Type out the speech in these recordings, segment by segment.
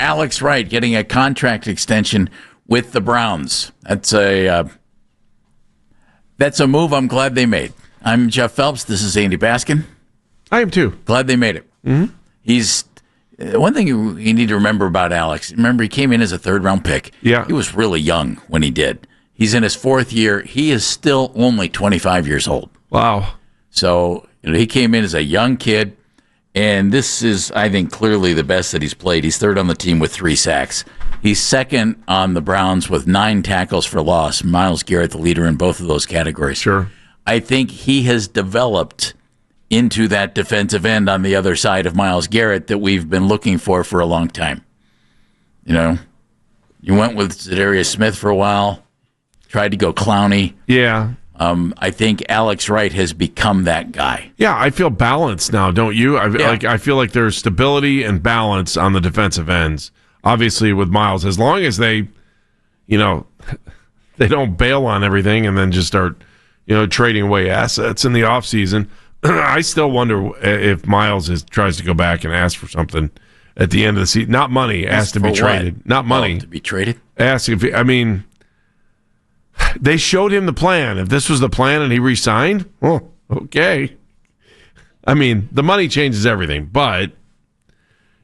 Alex Wright getting a contract extension with the Browns. That's a move I'm glad they made. I'm Jeff Phelps. This is Andy Baskin. I am too. Glad they made it. Mm-hmm. He's one thing you need to remember about Alex. Remember, he came in as a third-round pick. Yeah. He was really young when he did. He's in his fourth year. He is still only 25 years old. Wow. So he came in as a young kid, and this is, I think, clearly the best that he's played. He's third on the team with 3 sacks. He's second on the Browns with 9 tackles for loss. Myles Garrett, the leader in both of those categories. Sure. I think he has developed into that defensive end on the other side of Myles Garrett that we've been looking for a long time. You know, you went with Zadarius Smith for a while, tried to go Clowney. Yeah. I think Alex Wright has become that guy. Yeah, I feel balanced now, don't you? I feel like there's stability and balance on the defensive ends. Obviously, with Myles, as long as they don't bail on everything and then just start, trading away assets in the offseason. I still wonder if Myles tries to go back and ask for something at the end of the season. Not money, ask to be traded. What? Not money. To be traded? Ask if they showed him the plan. If this was the plan and he re-signed, okay. The money changes everything. But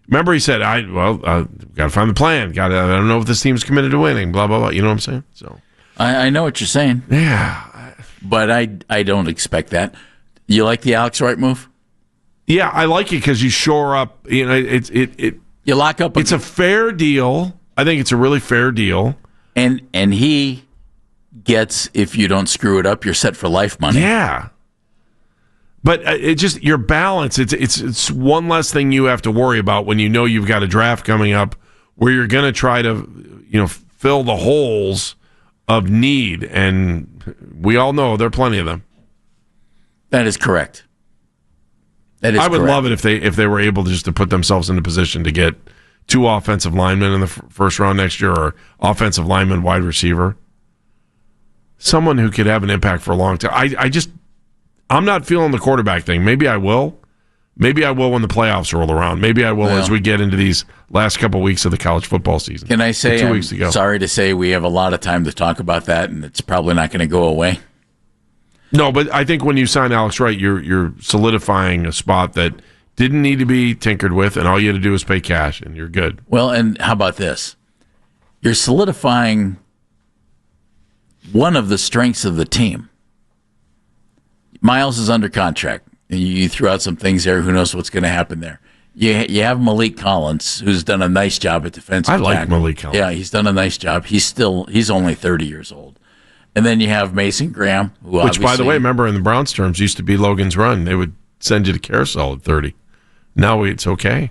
remember, he said, got to find the plan. I don't know if this team's committed to winning. Blah blah blah. You know what I'm saying? So I know what you're saying. Yeah, but I don't expect that. You like the Alex Wright move? Yeah, I like it because you shore up. You lock up. It's a fair deal. I think it's a really fair deal. And he gets, if you don't screw it up, you're set for life money. Yeah. But it just your balance. It's one less thing you have to worry about when you know you've got a draft coming up where you're going to try to fill the holes of need, and we all know there are plenty of them. That is correct. I would love it if they were able to put themselves in a position to get 2 offensive linemen in the first round next year, or offensive lineman, wide receiver. Someone who could have an impact for a long time. I'm not feeling the quarterback thing. Maybe I will. Maybe I will when the playoffs roll around. Maybe I will as we get into these last couple of weeks of the college football season. Can I say, 2 weeks to go. Sorry to say we have a lot of time to talk about that, and it's probably not going to go away. No, but I think when you sign Alex Wright, you're solidifying a spot that didn't need to be tinkered with, and all you had to do was pay cash, and you're good. Well, and how about this? You're solidifying one of the strengths of the team. Myles is under contract. You threw out some things there. Who knows what's going to happen there? You have Malik Collins, who's done a nice job at defensive tackle. I like Malik Collins. Yeah, he's done a nice job. He's only 30 years old. And then you have Mason Graham, which, by the way, remember in the Browns terms, used to be Logan's Run. They would send you to carousel at 30. Now it's okay.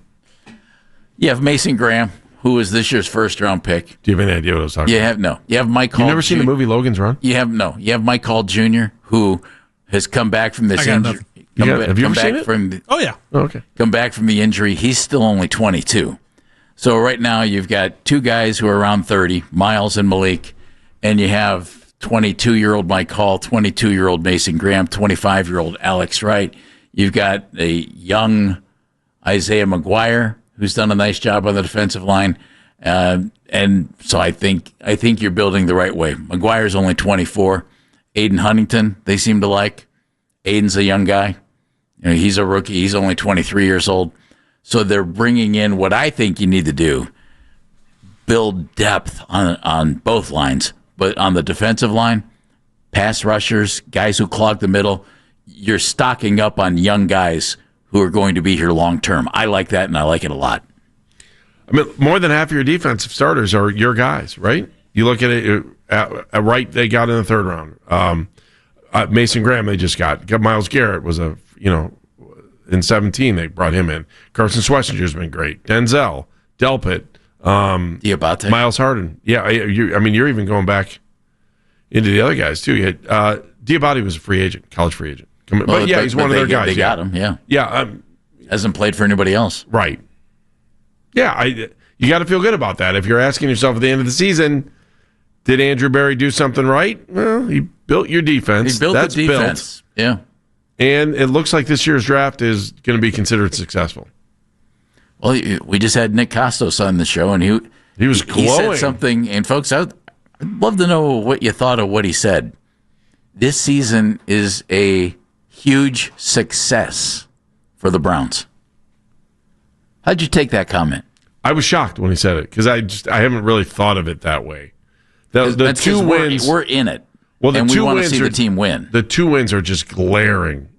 You have Mason Graham, who was this year's first-round pick. Do you have any idea what I was talking about? No. You have Mike Hall. You've never seen the movie Logan's Run? You have Mike Hall Jr., who has come back from this injury. Have you ever seen it? Oh, yeah. Oh, okay. Come back from the injury. He's still only 22. So right now you've got 2 guys who are around 30, Myles and Malik, and you have 22-year-old Mike Hall, 22-year-old Mason Graham, 25-year-old Alex Wright. You've got a young Isaiah McGuire, who's done a nice job on the defensive line. And so I think you're building the right way. McGuire's only 24. Aiden Huntington, they seem to like. Aiden's a young guy. He's a rookie. He's only 23 years old. So they're bringing in what I think you need to do, build depth on both lines. But on the defensive line, pass rushers, guys who clog the middle, you're stocking up on young guys who are going to be here long term. I like that, and I like it a lot. More than half of your defensive starters are your guys, right? You look at it, Wright they got in the third round. Mason Graham they just got. Myles Garrett was in 17 they brought him in. Carson Schwessinger's been great. Denzel, Delpit. Diabate. Miles Harden. Yeah, you're even going back into the other guys, too. You had, Diabate was a free agent, college free agent. He's one of their guys. They got him, yeah. Yeah. Hasn't played for anybody else. Right. Yeah, you got to feel good about that. If you're asking yourself at the end of the season, did Andrew Berry do something right? Well, he built your defense. He built the defense. Yeah. And it looks like this year's draft is going to be considered successful. Well, we just had Nick Kostos on the show, and he was glowing. He said something, and folks, I'd love to know what you thought of what he said. This season is a huge success for the Browns. How'd you take that comment? I was shocked when he said it because I haven't really thought of it that way. The two wins, we're in it. Well, and we want to see the team win. The 2 wins are just glaring.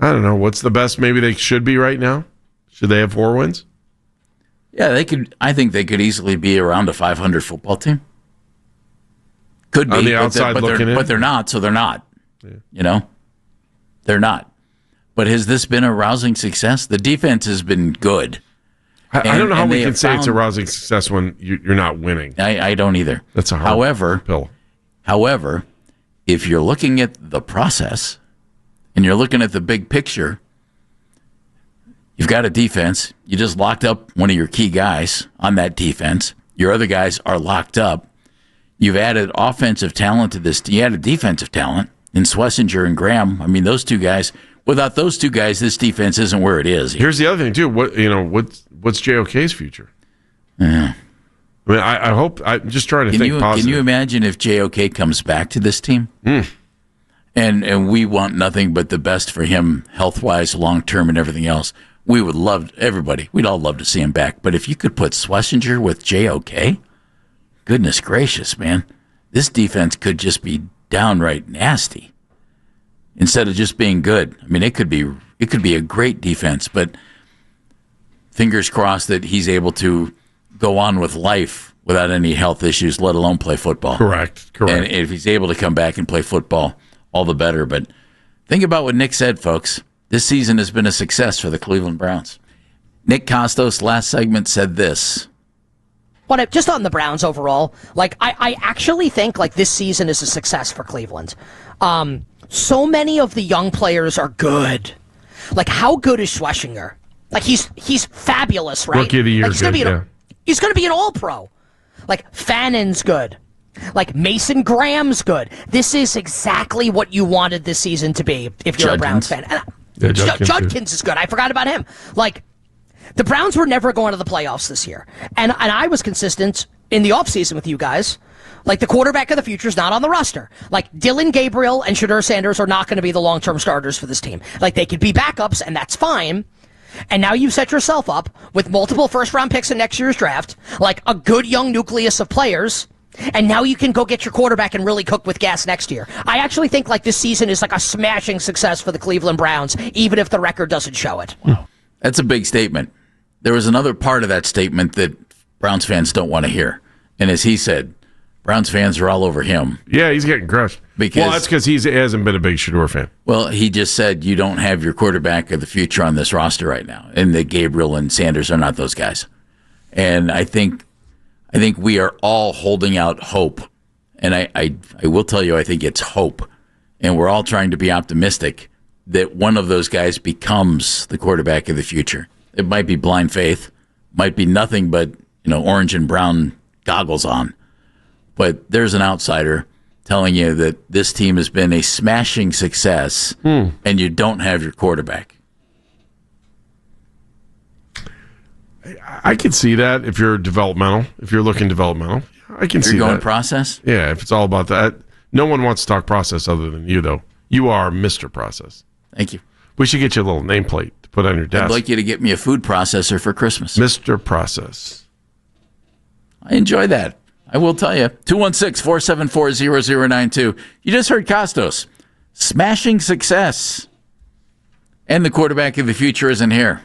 I don't know. What's the best maybe they should be right now? Should they have 4 wins? Yeah, they could. I think they could easily be around a 500 football team. Could be on the outside looking in, but they're not. So they're not. Yeah. They're not. But has this been a rousing success? The defense has been good. I don't know how we can say it's a rousing success when you're not winning. I don't either. That's a hard pill. However, if you're looking at the process and you're looking at the big picture, you've got a defense. You just locked up one of your key guys on that defense. Your other guys are locked up. You've added offensive talent to this. You added defensive talent in Schlesinger and Graham. I mean, those 2 guys. Without those 2 guys, this defense isn't where it is. Here's the other thing too. What's JOK's future? Yeah. I mean, I hope. I'm just trying to think positive. Can you imagine if JOK comes back to this team? And we want nothing but the best for him, health-wise, long-term, and everything else. We would love everybody. We'd all love to see him back. But if you could put Schlesinger with JOK, goodness gracious, man, this defense could just be downright nasty. Instead of just being good. I mean, it could be a great defense, but fingers crossed that he's able to go on with life without any health issues, let alone play football. Correct. And if he's able to come back and play football, all the better. But think about what Nick said, folks. This season has been a success for the Cleveland Browns. Nick Kostos, last segment, said this. But just on the Browns overall, I actually think this season is a success for Cleveland. So many of the young players are good. How good is Schlesinger? He's fabulous, right? Rookie of the year, he's going to be an All-Pro. Fannon's good. Mason Graham's good. This is exactly what you wanted this season to be if you're a Browns fan. Judkins is good. I forgot about him. The Browns were never going to the playoffs this year. And I was consistent in the offseason with you guys. The quarterback of the future is not on the roster. Dylan Gabriel and Shadur Sanders are not going to be the long-term starters for this team. They could be backups, and that's fine. And now you've set yourself up with multiple first-round picks in next year's draft, a good young nucleus of players, and now you can go get your quarterback and really cook with gas next year. I actually think this season is a smashing success for the Cleveland Browns, even if the record doesn't show it. Wow. That's a big statement. There was another part of that statement that Browns fans don't want to hear. And as he said, Browns fans are all over him. Yeah, he's getting crushed. That's because he hasn't been a big Shadur fan. Well, he just said you don't have your quarterback of the future on this roster right now, and that Gabriel and Sanders are not those guys. And I think we are all holding out hope. And I will tell you, I think it's hope. And we're all trying to be optimistic that one of those guys becomes the quarterback of the future. It might be blind faith, might be nothing but orange and brown goggles on. But there's an outsider telling you that this team has been a smashing success and you don't have your quarterback. I can see that if you're developmental, if you're looking developmental. I can see that. You're going process? Yeah, if it's all about that. No one wants to talk process other than you, though. You are Mr. Process. Thank you. We should get you a little nameplate to put on your desk. I'd like you to get me a food processor for Christmas. Mr. Process. I enjoy that. I will tell you. 216-474-0092. You just heard Kostos. Smashing success. And the quarterback of the future isn't here.